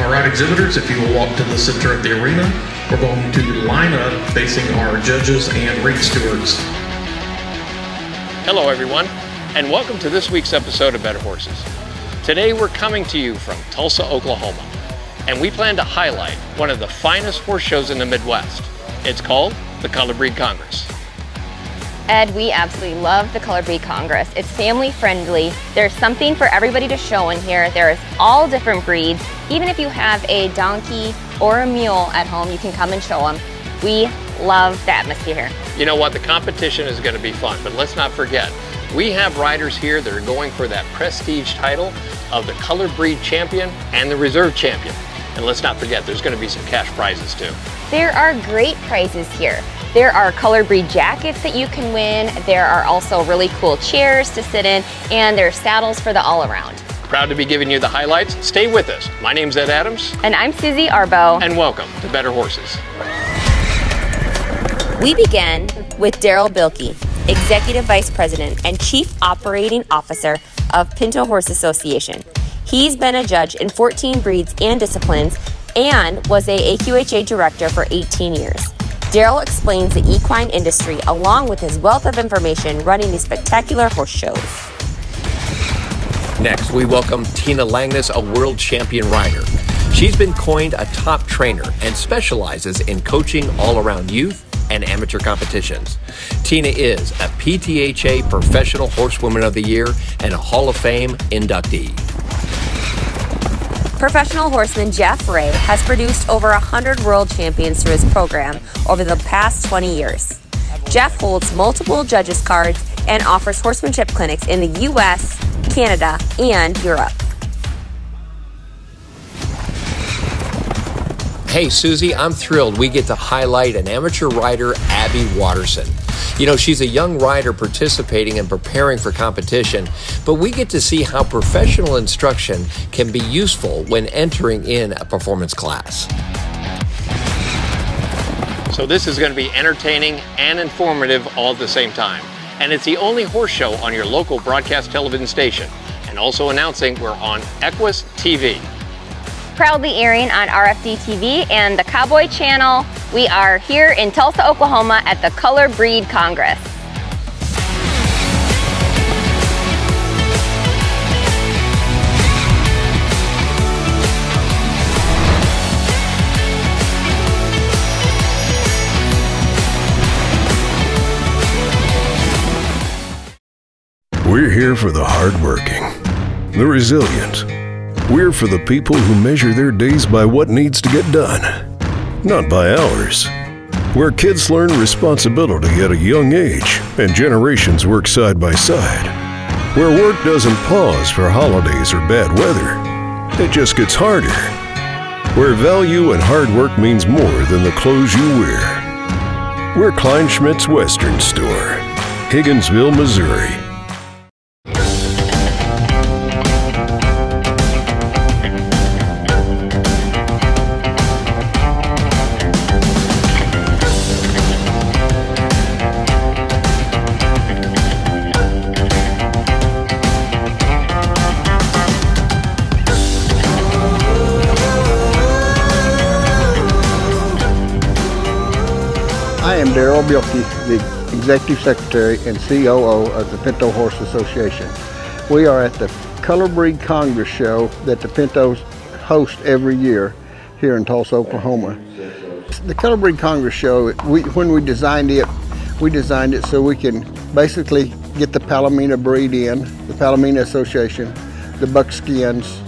All right, exhibitors, if you will walk to the center of the arena, we're going to line up facing our judges and ring stewards. Hello everyone, and welcome to this week's episode of Better Horses. Today we're coming to you from Tulsa, Oklahoma, and we plan to highlight one of the finest horse shows in the Midwest. It's called the Color Breed Congress. Ed, we absolutely love the Color Breed Congress. It's family friendly. There's something for everybody to show in here. There's all different breeds. Even if you have a donkey or a mule at home, you can come and show them. We love the atmosphere here. You know what, the competition is going to be fun, but let's not forget, we have riders here that are going for that prestige title of the Color Breed Champion and the Reserve Champion. And let's not forget, there's going to be some cash prizes too. There are great prizes here. There are Color Breed jackets that you can win. There are also really cool chairs to sit in, and there are saddles for the all-around. Proud to be giving you the highlights. Stay with us. My name's Ed Adams. And I'm Susie Arbo. And welcome to Better Horses. We begin with Darrell Bilke, Executive Vice President and Chief Operating Officer of Pinto Horses Association. He's been a judge in 14 breeds and disciplines and was a AQHA Director for 18 years. Darrell explains the equine industry along with his wealth of information running these spectacular horse shows. Next, we welcome Tina Langness, a world champion rider. She's been coined a top trainer and specializes in coaching all-around youth and amateur competitions. Tina is a PtHA Professional Horsewoman of the Year and a Hall of Fame inductee. Professional horseman Jeff Ray has produced over 100 world champions through his program over the past 20 years. Jeff holds multiple judges cards and offers horsemanship clinics in the US, Canada, and Europe. Hey Susie, I'm thrilled we get to highlight an amateur rider, Abbi Watterson. You know, she's a young rider participating and preparing for competition, but we get to see how professional instruction can be useful when entering in a performance class. So this is going to be entertaining and informative all at the same time. And it's the only horse show on your local broadcast television station. And also announcing we're on Equus TV. Proudly airing on RFD TV and the Cowboy Channel. We are here in Tulsa, Oklahoma at the Color Breed Congress. We're here for the hardworking, the resilient. We're for the people who measure their days by what needs to get done, not by hours. Where kids learn responsibility at a young age and generations work side by side. Where work doesn't pause for holidays or bad weather. It just gets harder. Where value and hard work means more than the clothes you wear. We're Kleinschmidt's Western Store, Higginsville, Missouri. I am Darrell Bilke, the Executive Secretary and COO of the Pinto Horses Association. We are at the Color Breed Congress show that the Pintos host every year here in Tulsa, Oklahoma. The Color Breed Congress show, when we designed it so we can basically get the Palomino breed in, the Palomino Association, the buckskins,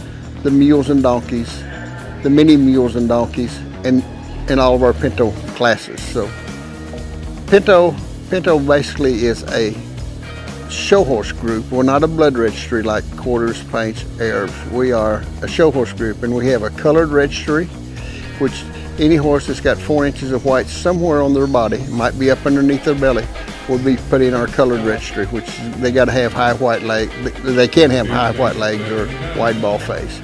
the mules and donkeys, the mini mules and donkeys, and all of our Pinto classes. So Pinto basically is a show horse group. We're not a blood registry like quarters, paints, Arabs. We are a show horse group, and we have a colored registry, which any horse that's got 4 inches of white somewhere on their body, might be up underneath their belly, will be put in our colored registry, which they got to have high white legs. They can't have high white legs or wide ball face.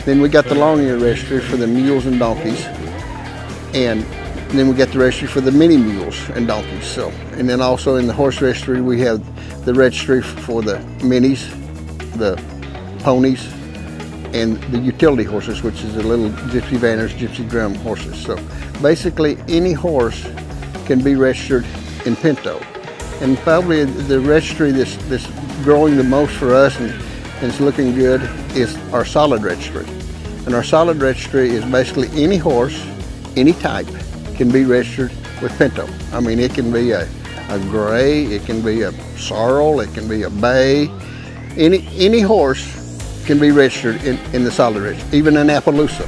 Then we got the long ear registry for the mules and donkeys, and then we got the registry for the mini mules and donkeys. So, and then also in the horse registry we have the registry for the minis, the ponies, and the utility horses, which is the little gypsy vanners, gypsy drum horses. So basically any horse can be registered in Pinto. And probably the registry that's growing the most for us and it's looking good is our solid registry. And our solid registry is basically any horse, any type, can be registered with Pinto. I mean, it can be a gray, it can be a sorrel, it can be a bay. Any horse can be registered in the solid registry, even an Appaloosa.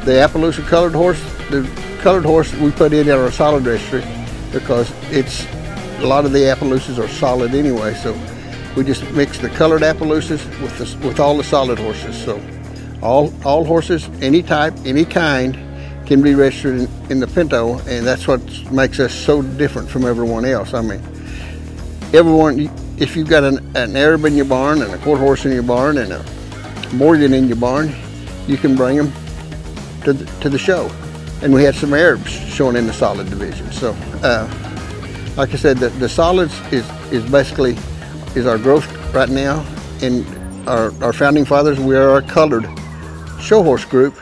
The Appaloosa colored horse we put in our solid registry because a lot of the Appaloosas are solid anyway, so we just mix the colored Appaloosas with all the solid horses. So all horses, any type, any kind, can be registered in the Pinto, and that's what makes us so different from everyone else. I mean, everyone, if you've got an Arab in your barn and a quarter horse in your barn and a Morgan in your barn, you can bring them to the show. And we had some Arabs showing in the solid division. So, like I said, the solids is basically our growth right now. And our founding fathers, we are a colored show horse group,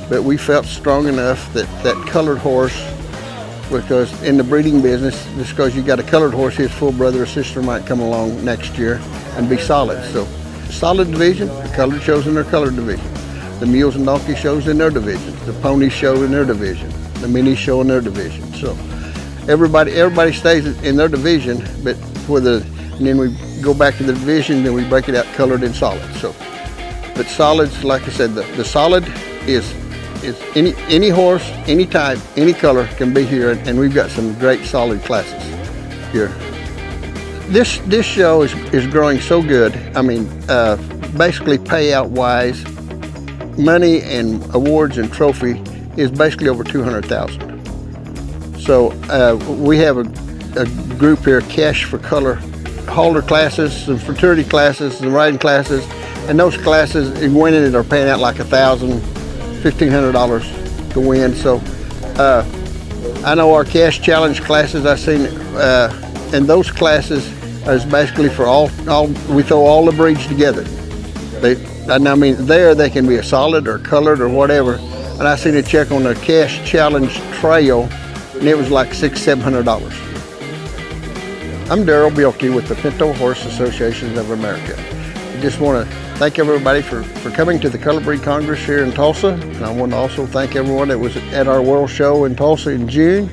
but we felt strong enough that colored horse, because in the breeding business, just because you got a colored horse, his full brother or sister might come along next year and be solid. So solid division, the colored shows in their colored division. The mules and donkey shows in their division. The ponies show in their division. The minis show in their division. So everybody stays in their division, but and then we go back to the division, then we break it out colored and solid. So, but solids, like I said, the solid is any horse, any type, any color can be here, and we've got some great solid classes here. This show is growing so good. I mean, basically payout wise, money and awards and trophy is basically over $200,000. So we have a group here, Cash for Color, halter classes, some fraternity classes, some riding classes, and those classes in winning it are paying out like $1,000, $1,500 to win. So I know our Cash Challenge classes I've seen, and those classes is basically for we throw all the breeds together. And I mean, they can be a solid or colored or whatever. And I seen a check on the Cash Challenge trail, and it was like $600–700. I'm Darrell Bilke with the Pinto Horse Association of America. I just want to thank everybody for coming to the Color Breed Congress here in Tulsa. And I want to also thank everyone that was at our World Show in Tulsa in June,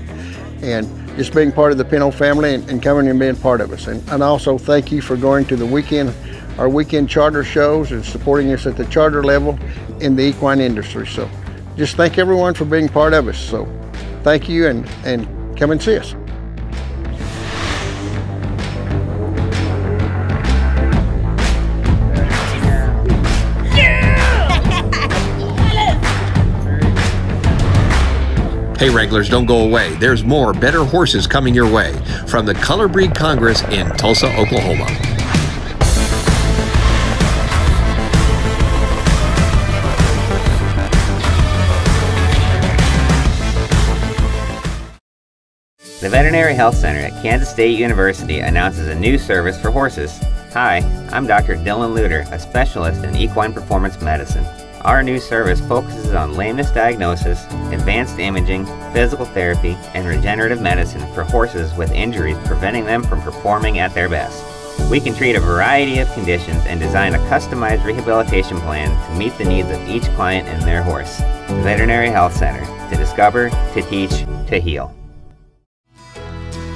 and just being part of the Pinto family and coming and being part of us. And also thank you for going to our weekend charter shows and supporting us at the charter level in the equine industry. So just thank everyone for being part of us. So thank you, and come and see us. Hey Wranglers, don't go away. There's more better horses coming your way from the Color Breed Congress in Tulsa, Oklahoma. The Veterinary Health Center at Kansas State University announces a new service for horses. Hi, I'm Dr. Dylan Luter, a specialist in equine performance medicine. Our new service focuses on lameness diagnosis, advanced imaging, physical therapy, and regenerative medicine for horses with injuries preventing them from performing at their best. We can treat a variety of conditions and design a customized rehabilitation plan to meet the needs of each client and their horse. The Veterinary Health Center, to discover, to teach, to heal.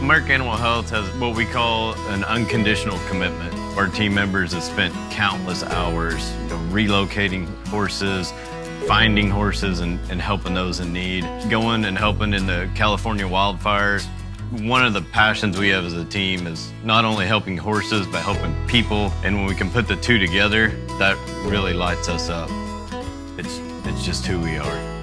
American Animal Health has what we call an unconditional commitment. Our team members have spent countless hours relocating horses, finding horses and helping those in need, going and helping in the California wildfires. One of the passions we have as a team is not only helping horses, but helping people. And when we can put the two together, that really lights us up. It's just who we are.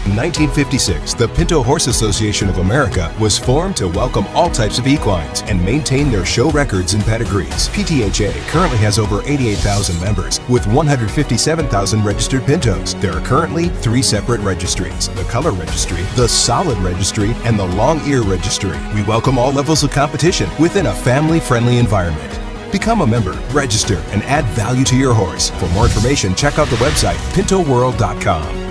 In 1956, the Pinto Horse Association of America was formed to welcome all types of equines and maintain their show records and pedigrees. PtHA currently has over 88,000 members with 157,000 registered Pintos. There are currently 3 separate registries: the Color Registry, the Solid Registry, and the Long Ear Registry. We welcome all levels of competition within a family-friendly environment. Become a member, register, and add value to your horse. For more information, check out the website pintoworld.com.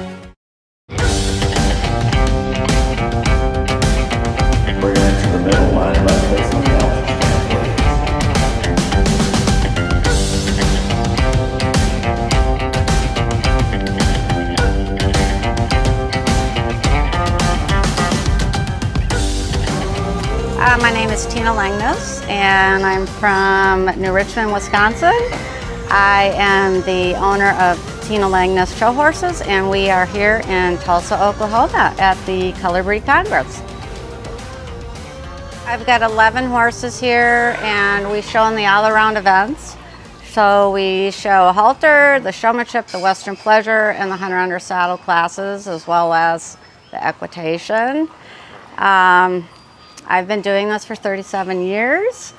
We're going into the middle line by placing the alpha. My name is Tina Langness, and I'm from New Richmond, Wisconsin. I am the owner of Tina Langness Show Horses, and we are here in Tulsa, Oklahoma at the Color Breed Congress. I've got 11 horses here, and we show in the all-around events. So we show halter, the showmanship, the western pleasure, and the hunter under saddle classes, as well as the equitation. I've been doing this for 37 years,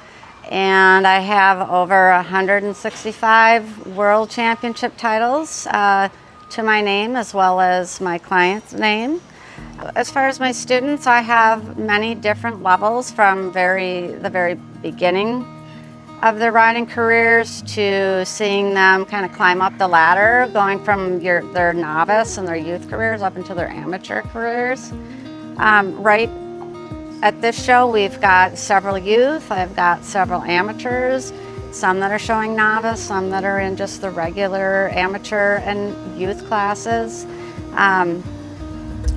and I have over 165 world championship titles to my name, as well as my client's name. As far as my students, I have many different levels, from the very beginning of their riding careers to seeing them kind of climb up the ladder, going from their novice and their youth careers up into their amateur careers. Right at this show, we've got several youth, I've got several amateurs, some that are showing novice, some that are in just the regular amateur and youth classes.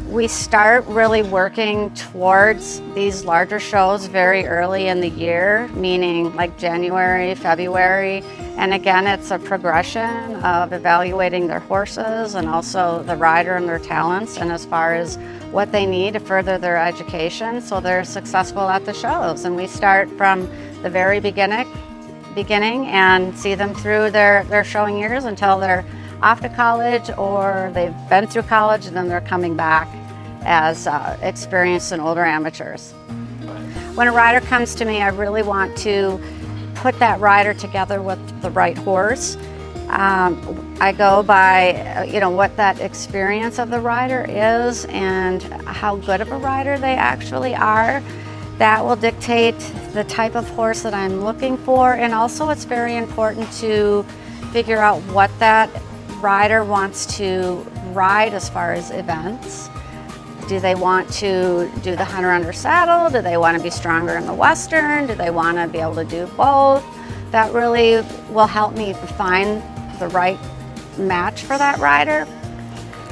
We start really working towards these larger shows very early in the year, meaning like January, February, and again, it's a progression of evaluating their horses and also the rider and their talents, and as far as what they need to further their education so they're successful at the shows. And we start from the very beginning and see them through their showing years until they're off to college, or they've been through college and then they're coming back as experienced and older amateurs. When a rider comes to me, I really want to put that rider together with the right horse. I go by what that experience of the rider is and how good of a rider they actually are. That will dictate the type of horse that I'm looking for, and also it's very important to figure out what that rider wants to ride as far as events. Do they want to do the hunter under saddle? Do they want to be stronger in the western? Do they want to be able to do both? That really will help me find the right match for that rider.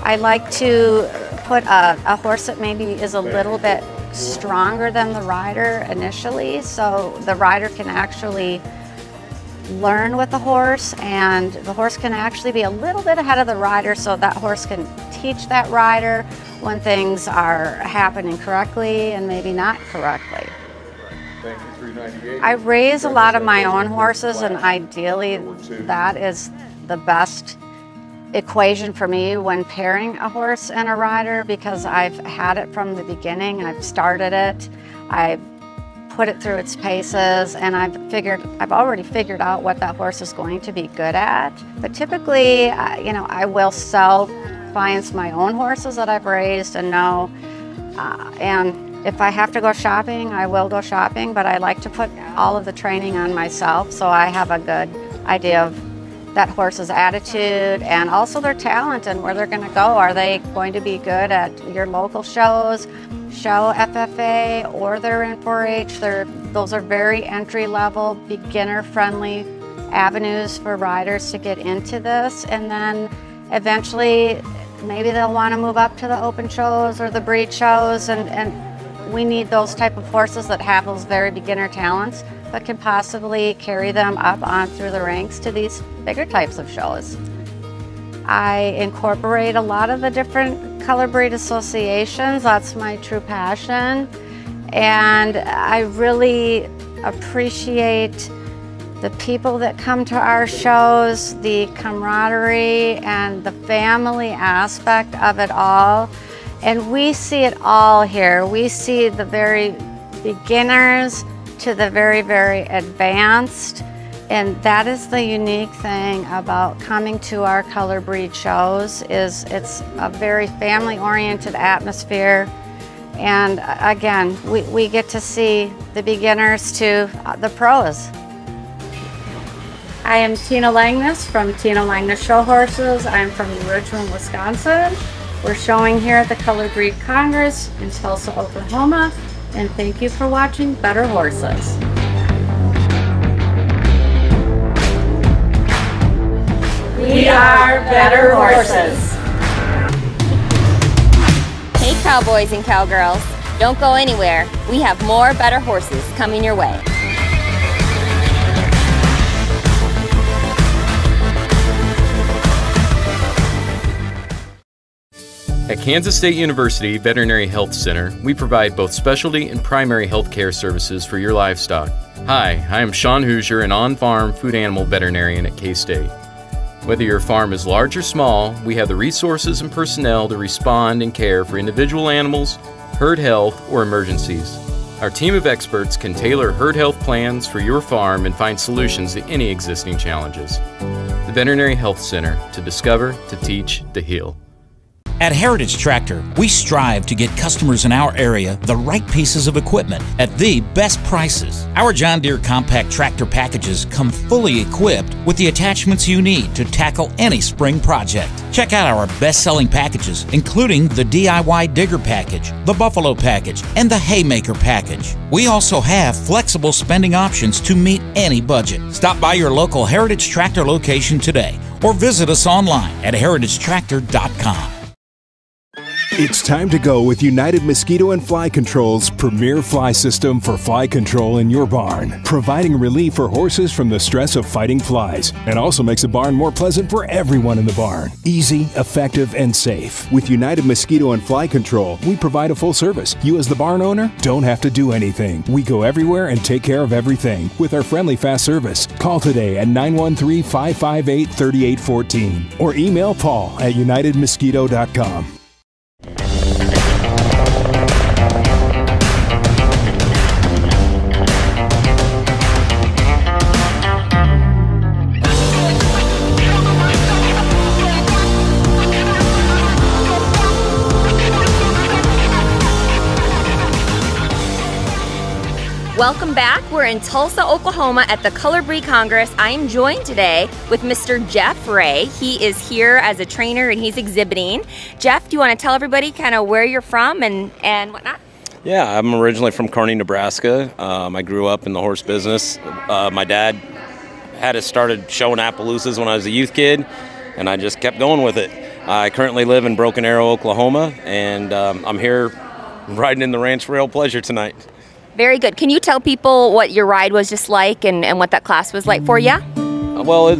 I like to put a horse that maybe is a little bit stronger than the rider initially, so the rider can actually learn with the horse, and the horse can actually be a little bit ahead of the rider, so that horse can teach that rider when things are happening correctly and maybe not correctly. I raise a lot of my own horses, and ideally that is the best equation for me when pairing a horse and a rider, because I've had it from the beginning. I've started it, I've put it through its paces, and I've already figured out what that horse is going to be good at. But typically, I will sell clients my own horses that I've raised and know, and if I have to go shopping, I will go shopping, but I like to put all of the training on myself, so I have a good idea of that horse's attitude and also their talent and where they're going to go. Are they going to be good at your local shows, show FFA, or they're in 4-H? Those are very entry-level, beginner-friendly avenues for riders to get into this, and then eventually maybe they'll want to move up to the open shows or the breed shows, and we need those type of horses that have those very beginner talents but can possibly carry them up on through the ranks to these bigger types of shows. I incorporate a lot of the different color breed associations. That's my true passion, and I really appreciate the people that come to our shows, the camaraderie and the family aspect of it all. And we see it all here. We see the very beginners to the very, very advanced. And that is the unique thing about coming to our color breed shows, is it's a very family-oriented atmosphere. And again, we get to see the beginners to the pros. I am Tina Langness from Tina Langness Show Horses. I'm from Richmond, Wisconsin. We're showing here at the Color Breed Congress in Tulsa, Oklahoma. And thank you for watching Better Horses. We are Better Horses. Hey cowboys and cowgirls, don't go anywhere. We have more Better Horses coming your way. At Kansas State University Veterinary Health Center, we provide both specialty and primary health care services for your livestock. Hi, I am Sean Hoosier, an on-farm food animal veterinarian at K-State. Whether your farm is large or small, we have the resources and personnel to respond and care for individual animals, herd health, or emergencies. Our team of experts can tailor herd health plans for your farm and find solutions to any existing challenges. The Veterinary Health Center, to discover, to teach, to heal. At Heritage Tractor, we strive to get customers in our area the right pieces of equipment at the best prices. Our John Deere compact tractor packages come fully equipped with the attachments you need to tackle any spring project. Check out our best-selling packages, including the DIY Digger Package, the Buffalo Package, and the Haymaker Package. We also have flexible spending options to meet any budget. Stop by your local Heritage Tractor location today or visit us online at heritagetractor.com. It's time to go with United Mosquito and Fly Control's premier fly system for fly control in your barn, providing relief for horses from the stress of fighting flies, and also makes the barn more pleasant for everyone in the barn. Easy, effective, and safe. With United Mosquito and Fly Control, we provide a full service. You as the barn owner don't have to do anything. We go everywhere and take care of everything with our friendly fast service. Call today at 913-558-3814 or email Paul at unitedmosquito.com. Welcome back. We're in Tulsa, Oklahoma at the Color Breed Congress. I am joined today with Mr. Jeff Ray. He is here as a trainer and he's exhibiting. Jeff, do you want to tell everybody kind of where you're from and whatnot? Yeah, I'm originally from Kearney, Nebraska. I grew up in the horse business. My dad had us started showing Appaloosas when I was a youth kid, and I just kept going with it. I currently live in Broken Arrow, Oklahoma, and I'm here riding in the ranch for real pleasure tonight. Very good. Can you tell people what your ride was just like and what that class was like for you? Well,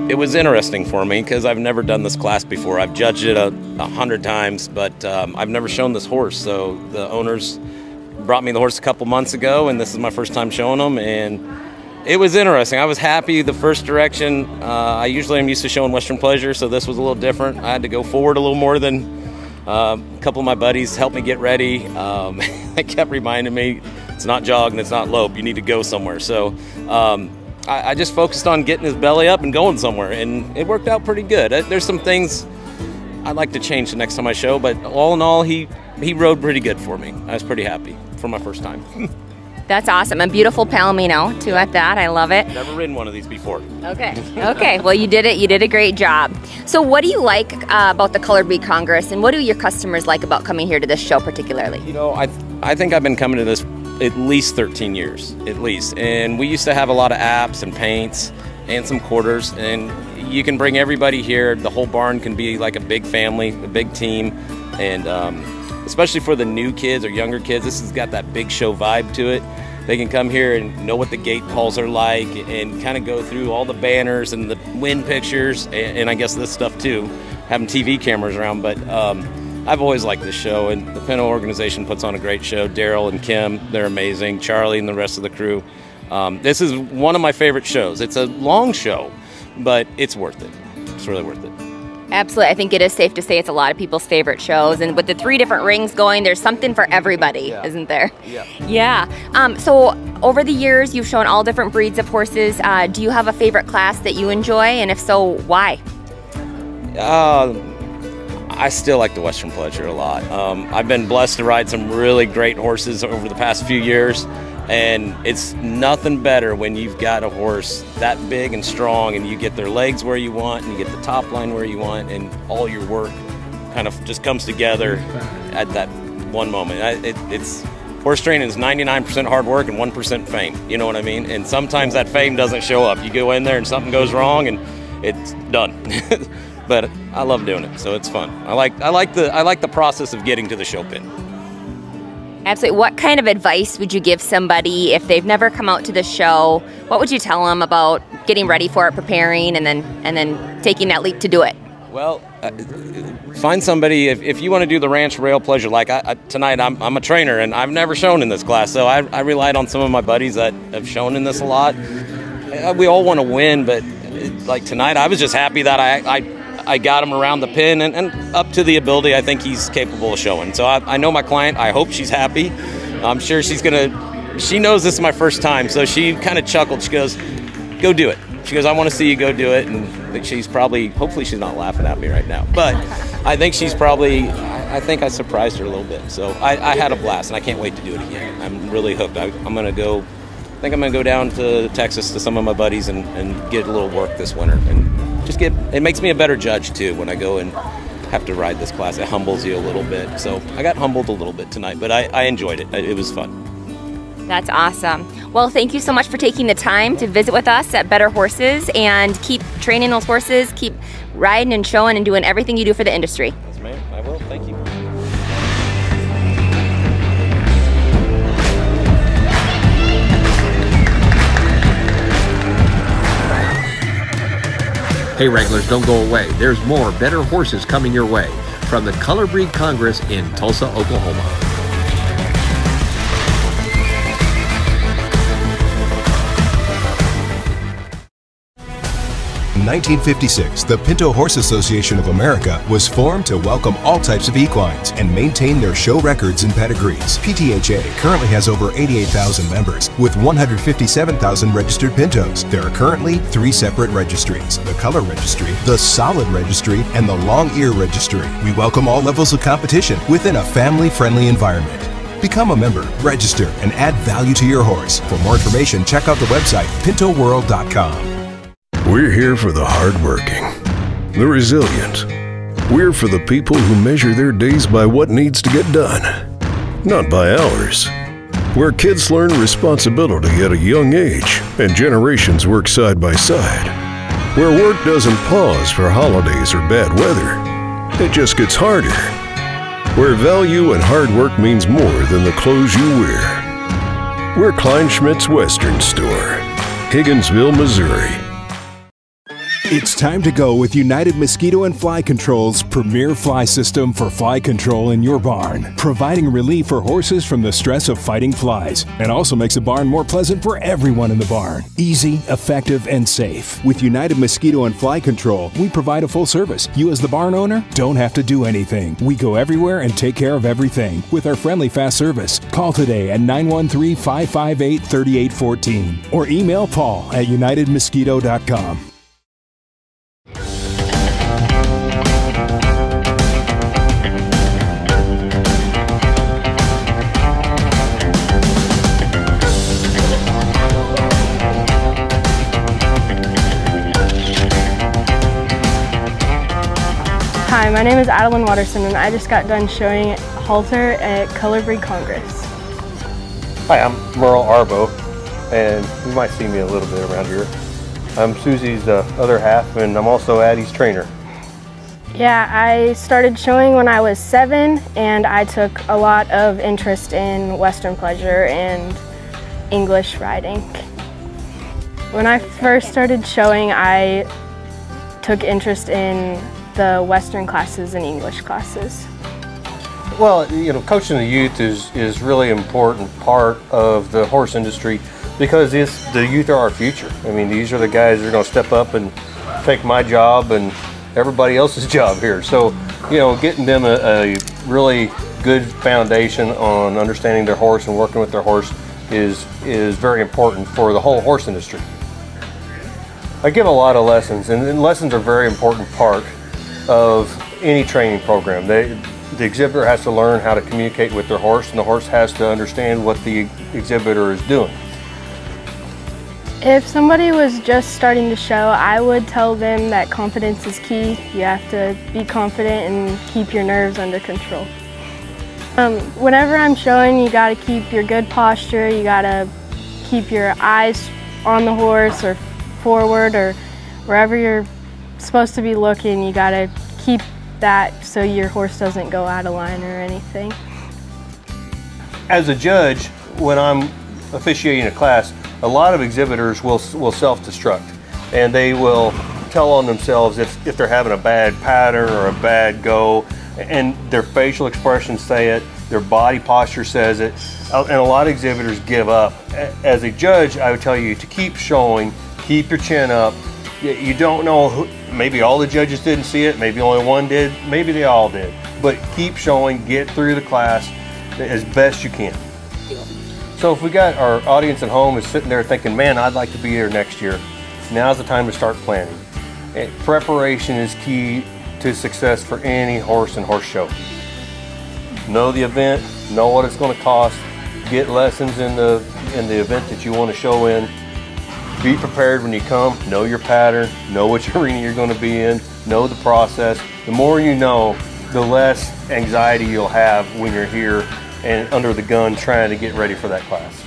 it was interesting for me because I've never done this class before. I've judged it 100 times, but I've never shown this horse. So the owners brought me the horse a couple months ago, and this is my first time showing them, and it was interesting. I was happy. The first direction, I usually am used to showing Western Pleasure, so this was a little different. I had to go forward a little more than a couple of my buddies helped me get ready. They kept reminding me, it's not jog and it's not lope. You need to go somewhere. So I just focused on getting his belly up and going somewhere, and it worked out pretty good. There's some things I'd like to change the next time I show, but all in all, he rode pretty good for me. I was pretty happy for my first time. That's awesome. A beautiful Palomino, too, at that. I love it. Never ridden one of these before. Okay. Okay. Well, you did it. You did a great job. So what do you like about the Color Breed Congress, and what do your customers like about coming here to this show particularly? You know, I think I've been coming to this at least 13 years, at least. And we used to have a lot of apps and paints and some quarters, and you can bring everybody here. The whole barn can be like a big family, a big team, and especially for the new kids or younger kids, this has got that big show vibe to it. They can come here and know what the gate calls are like and kind of go through all the banners and the wind pictures and I guess this stuff too, having TV cameras around. But I've always liked this show, and the PtHA organization puts on a great show. Darrell and Kim, they're amazing. Charlie and the rest of the crew. This is one of my favorite shows. It's a long show, but it's worth it. It's really worth it. Absolutely. I think it is safe to say it's a lot of people's favorite shows. And with the 3 different rings going, there's something for everybody, isn't there? Yeah. Yeah. So over the years, you've shown all different breeds of horses. Do you have a favorite class that you enjoy? And if so, why? I still like the Western Pleasure a lot. I've been blessed to ride some really great horses over the past few years. And it's nothing better when you've got a horse that big and strong and you get their legs where you want and you get the top line where you want, and all your work kind of just comes together at that one moment. It's horse training is 99% hard work and 1% fame. You know what I mean? And sometimes that fame doesn't show up. You go in there and something goes wrong and it's done. But I love doing it, so it's fun. I like the process of getting to the show pen. Absolutely. What kind of advice would you give somebody if they've never come out to the show? What would you tell them about getting ready for it, preparing, and then taking that leap to do it? Well, find somebody, if you want to do the ranch rail pleasure, like tonight I'm a trainer and I've never shown in this class, so I relied on some of my buddies that have shown in this a lot. We all want to win, but like tonight I was just happy that I got him around the pin and up to the ability I think he's capable of showing. So I know my client, I hope she's happy. I'm sure she knows this is my first time, so she kind of chuckled. She goes, go do it. She goes, I want to see you go do it. And I think she's probably, hopefully she's not laughing at me right now, but I think she's probably, I think I surprised her a little bit. So I had a blast and I can't wait to do it again. I'm really hooked. I think I'm going to go down to Texas to some of my buddies and get a little work this winter. And just it makes me a better judge too when I go and have to ride this class. It humbles you a little bit. So I got humbled a little bit tonight, but I enjoyed it. It was fun. That's awesome. Well, thank you so much for taking the time to visit with us at Better Horses, and keep training those horses, keep riding and showing and doing everything you do for the industry. Yes, ma'am. I will. Thank you. Hey Wranglers, don't go away. There's more Better Horses coming your way from the Color Breed Congress in Tulsa, Oklahoma. In 1956, the Pinto Horse Association of America was formed to welcome all types of equines and maintain their show records and pedigrees. PtHA currently has over 88,000 members with 157,000 registered pintos. There are currently 3 separate registries: the Color Registry, the Solid Registry, and the Long Ear Registry. We welcome all levels of competition within a family-friendly environment. Become a member, register, and add value to your horse. For more information, check out the website pintoworld.com. We're here for the hardworking, the resilient. We're for the people who measure their days by what needs to get done, not by hours. Where kids learn responsibility at a young age and generations work side by side. Where work doesn't pause for holidays or bad weather. It just gets harder. Where value and hard work means more than the clothes you wear. We're Kleinschmidt's Western Store, Higginsville, Missouri. It's time to go with United Mosquito and Fly Control's premier fly system for fly control in your barn, providing relief for horses from the stress of fighting flies, and also makes the barn more pleasant for everyone in the barn. Easy, effective, and safe. With United Mosquito and Fly Control, we provide a full service. You as the barn owner don't have to do anything. We go everywhere and take care of everything with our friendly fast service. Call today at 913-558-3814 or email Paul at unitedmosquito.com. Hi, my name is Abbi Watterson and I just got done showing halter at Color Breed Congress. Hi, I'm Merle Arbo, and you might see me a little bit around here. I'm Susie's other half, and I'm also Addie's trainer. Yeah, I started showing when I was 7, and I took a lot of interest in Western pleasure and English riding. When I first started showing, I took interest in the Western classes and English classes. Well, you know, coaching the youth is really important part of the horse industry because the youth are our future. I mean, these are the guys that are going to step up and take my job and everybody else's job here. So, you know, getting them a really good foundation on understanding their horse and working with their horse is very important for the whole horse industry. I give a lot of lessons, and lessons are a very important part of any training program. The exhibitor has to learn how to communicate with their horse, and the horse has to understand what the exhibitor is doing. If somebody was just starting to show, I would tell them that confidence is key. You have to be confident and keep your nerves under control. Whenever I'm showing, you got to keep your good posture. You got to keep your eyes on the horse or forward or wherever you're supposed to be looking. You got to keep that so your horse doesn't go out of line or anything. As a judge, when I'm officiating a class, a lot of exhibitors will self-destruct, and they will tell on themselves if they're having a bad pattern or a bad go, and their facial expressions say it, their body posture says it, and a lot of exhibitors give up. As a judge, I would tell you to keep showing, keep your chin up. You don't know who, maybe all the judges didn't see it, maybe only one did, maybe they all did, but keep showing, get through the class as best you can. So if we got our audience at home is sitting there thinking, man, I'd like to be here next year, now's the time to start planning. Preparation is key to success for any horse and horse show. Know the event, know what it's going to cost, get lessons in the event that you want to show in. Be prepared when you come, know your pattern, know which arena you're going to be in, know the process. The more you know, the less anxiety you'll have when you're here and under the gun trying to get ready for that class.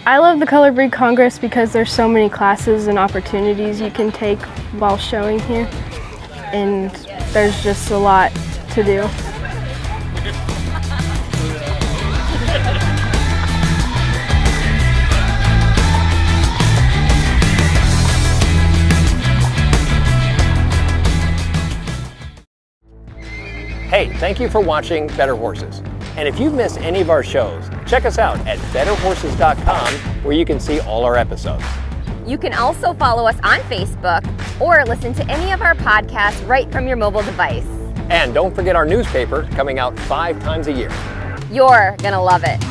I love the Color Breed Congress because there's so many classes and opportunities you can take while showing here, and there's just a lot to do. Hey, thank you for watching Better Horses. And if you've missed any of our shows, check us out at betterhorses.com, where you can see all our episodes. You can also follow us on Facebook or listen to any of our podcasts right from your mobile device. And don't forget our newspaper, coming out 5 times a year. You're gonna love it.